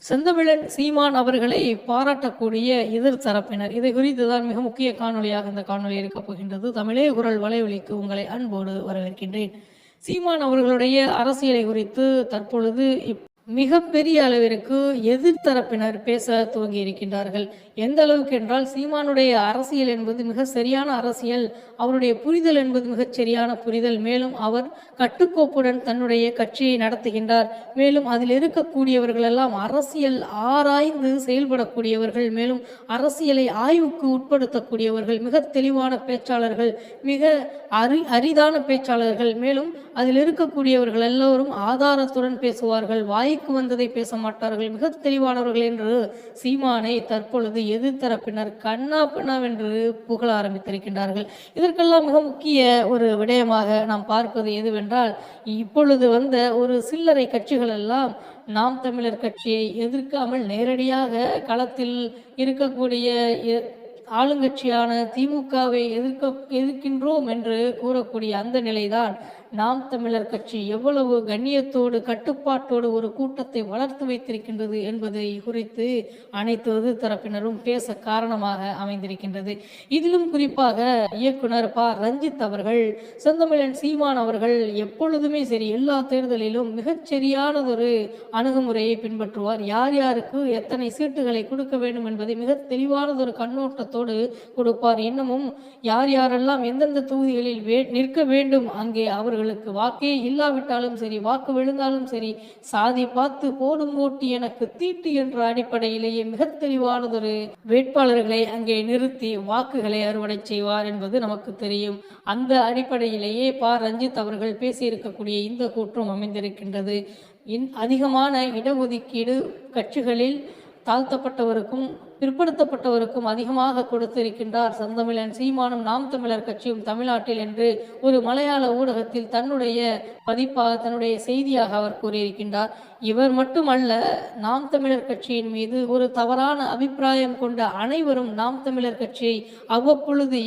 செந்தமிழன் சீமான் அவர்களை பாராட்டக்கூடிய எதிர் தரப்பினர். இதை குறித்து தான் மிக முக்கிய காணொலியாக இந்த காணொலி இருக்கப் போகின்றது. தமிழே குரல் வலைவலிக்கு உங்களை அன்போடு வரவேற்கின்றேன். சீமான் அவர்களுடைய அரசியலை குறித்து தற்பொழுது மிகப்பெரிய அளவிற்கு எதிர்த்தரப்பினர் பேச துவங்கி இருக்கின்றார்கள். எந்த அளவுக்கு என்றால், சீமானுடைய அரசியல் என்பது மிக சரியான அரசியல், அவருடைய புரிதல் என்பது மிகச் சரியான புரிதல். மேலும் அவர் கட்டுக்கோப்புடன் தன்னுடைய கட்சியை நடத்துகின்றார். மேலும் அதில் இருக்கக்கூடியவர்கள் எல்லாம் அரசியல் ஆராய்ந்து செயல்படக்கூடியவர்கள், மேலும் அரசியலை ஆய்வுக்கு உட்படுத்தக்கூடியவர்கள், மிக தெளிவான பேச்சாளர்கள், மிக அரிதான பேச்சாளர்கள். மேலும் அதில் இருக்கக்கூடியவர்கள் எல்லோரும் ஆதாரத்துடன் பேசுவார்கள், வாய்க்கு வந்ததை பேச மாட்டார்கள், மிக தெளிவானவர்கள் என்று சீமானை தற்பொழுது எதிர்த்தரப்பினர் கண்ணா பின்னாவென்று புகழ ஆரம்பித்திருக்கின்றார்கள். இதற்கெல்லாம் மிக முக்கிய ஒரு விடயமாக நாம் பார்ப்பது எதுவென்றால், இப்பொழுது வந்த ஒரு சில்லறை கட்சிகள் எல்லாம் நாம் தமிழர் கட்சியை எதிர்க்காமல் நேரடியாக களத்தில் இருக்கக்கூடிய ஆளுங்கட்சியான திமுகவை எதிர்க்கின்றோம் என்று கூறக்கூடிய அந்த நிலைதான் நாம் தமிழர் கட்சி எவ்வளவு கண்ணியத்தோடு கட்டுப்பாட்டோடு ஒரு கூட்டத்தை வளர்த்து வைத்திருக்கின்றது என்பதை குறித்து அனைத்து தரப்பினரும் பேச காரணமாக அமைந்திருக்கின்றது. இதிலும் குறிப்பாக இயக்குனர் ரஞ்சித் அவர்கள், செந்தமிழன் சீமான் அவர்கள் எப்பொழுதுமே சரி, எல்லா தேர்தலிலும் மிகச்சரியானதொரு அணுகுமுறையை பின்பற்றுவார். யார் யாருக்கு எத்தனை சீட்டுகளை கொடுக்க வேண்டும் என்பதை மிக தெளிவானதொரு கண்ணோட்டத்தோடு கொடுப்பார். இன்னமும் யார் யாரெல்லாம் எந்தெந்த தொகுதிகளில் நிற்க வேண்டும், அங்கே அவர்களுக்கு வாக்கே இல்லாவிட்டாலும் சரி, வாக்கு விழுந்தாலும் சரி, சாதி பார்த்து போடும் ஓட்டு எனக்கு தீட்டு என்ற அடிப்படையிலேயே மிக தெளிவானதொரு வேட்பாளர்களை அங்கே நிறுத்தி வாக்குகளை அறுவடை செய்வார் என்பது நமக்கு தெரியும். அந்த அடிப்படையிலேயே ரஞ்சித் அவர்கள் பேசியிருக்கக்கூடிய இந்த கூற்றும் அமைந்திருக்கின்றது. அதிகமான இடஒதுக்கீடு கட்சிகளில் தாழ்த்தப்பட்டவருக்கும் பிற்படுத்தப்பட்டவருக்கும் அதிகமாக கொடுத்திருக்கின்றார் செந்தமிழன் சீமானும் நாம் தமிழர் கட்சியும் தமிழ்நாட்டில் என்று ஒரு மலையாள ஊடகத்தில் தன்னுடைய பதிப்பாக, தன்னுடைய செய்தியாக அவர் கூறியிருக்கின்றார். இவர் மட்டுமல்ல, நாம் தமிழர் கட்சியின் மீது ஒரு தவறான அபிப்பிராயம் கொண்ட அனைவரும் நாம் தமிழர் கட்சியை அவ்வப்பொழுது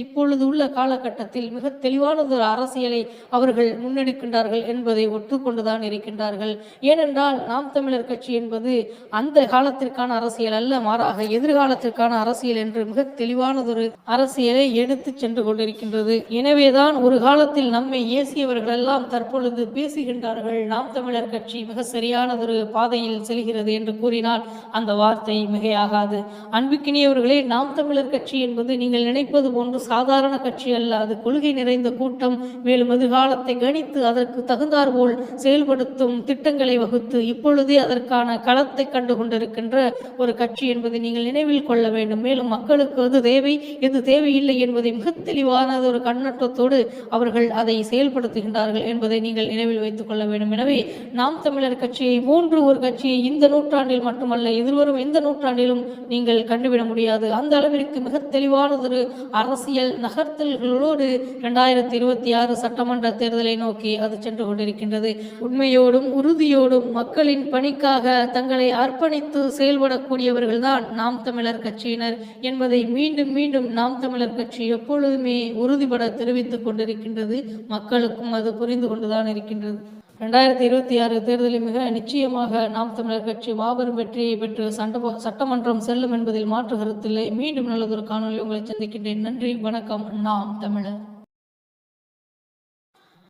இப்பொழுது உள்ள காலகட்டத்தில் மிக தெளிவானதொரு அரசியலை அவர்கள் முன்னெடுக்கின்றார்கள் என்பதை ஒத்துக்கொண்டுதான் இருக்கின்றார்கள். ஏனென்றால் நாம் தமிழர் கட்சி என்பது அந்த காலத்திற்கான அரசியல் அல்ல, மாறாக எதிர்காலத்திற்கான அரசியல் என்று மிக தெளிவானதொரு அரசியலை எடுத்து சென்று கொண்டிருக்கின்றது. எனவேதான் ஒரு காலத்தில் நம்மை ஏசியவர்கள் எல்லாம் தற்பொழுது பேசுகின்றார்கள், நாம் தமிழர் கட்சி மிக சரியானதொரு பாதையில் செல்கிறது என்று கூறினால் அந்த வார்த்தை மிகையாகாது. அன்புக்கினியவர்களே, நாம் தமிழர் கட்சி என்பது நீங்கள் நினைப்பது போன்று சாதாரண கட்சி அல்ல. அது கொள்கை நிறைந்த கூட்டம். மேலும் எதிர்காலத்தை கணித்து அதற்கு தகுந்தார் போல் செயல்படுத்தும் திட்டங்களை வகுத்து இப்பொழுதே அதற்கான களத்தை கண்டு கொண்டிருக்கின்ற ஒரு கட்சி என்பதை நீங்கள் நினைவில் கொள்ள வேண்டும். மேலும் மக்களுக்கு எது தேவை, எது தேவையில்லை என்பதை மிக தெளிவான ஒரு கண்ணோட்டத்தோடு அவர்கள் அதை செயல்படுத்துகின்றார்கள் என்பதை நீங்கள் நினைவில் வைத்துக் கொள்ள வேண்டும். எனவே நாம் தமிழர் கட்சியை போன்று ஒரு கட்சியை இந்த நூற்றாண்டில் மட்டுமல்ல, எதிர்வரும் எந்த நூற்றாண்டிலும் நீங்கள் கண்டுவிட முடியாது. அந்த அளவிற்கு மிக தெளிவானதொரு அரசியல் நகர்த்தல்களோடு 2026 சட்டமன்ற தேர்தலை நோக்கி அது சென்று கொண்டிருக்கின்றது. உண்மையோடும் உறுதியோடும் மக்களின் பணிக்காக தங்களை அர்ப்பணித்து செயல்படக்கூடியவர்கள் தான் நாம் தமிழர் கட்சியினர் என்பதை மீண்டும் மீண்டும் நாம் தமிழர் கட்சி எப்பொழுதுமே உறுதிபட தெரிவித்துக் கொண்டிருக்கின்றது. மக்களுக்கும் அது புரிந்து கொண்டுதான் இருக்கின்றது. 2026 தேர்தலில் மிக நிச்சயமாக நாம் தமிழர் கட்சி மாபெரும் வெற்றியை பெற்று சட்டமன்றம் செல்லும் என்பதில் மாற்று கருத்தில்லை. மீண்டும் நல்லதொரு காணொலி உங்களை சந்திக்கின்றேன். நன்றி, வணக்கம். நாம் தமிழர்.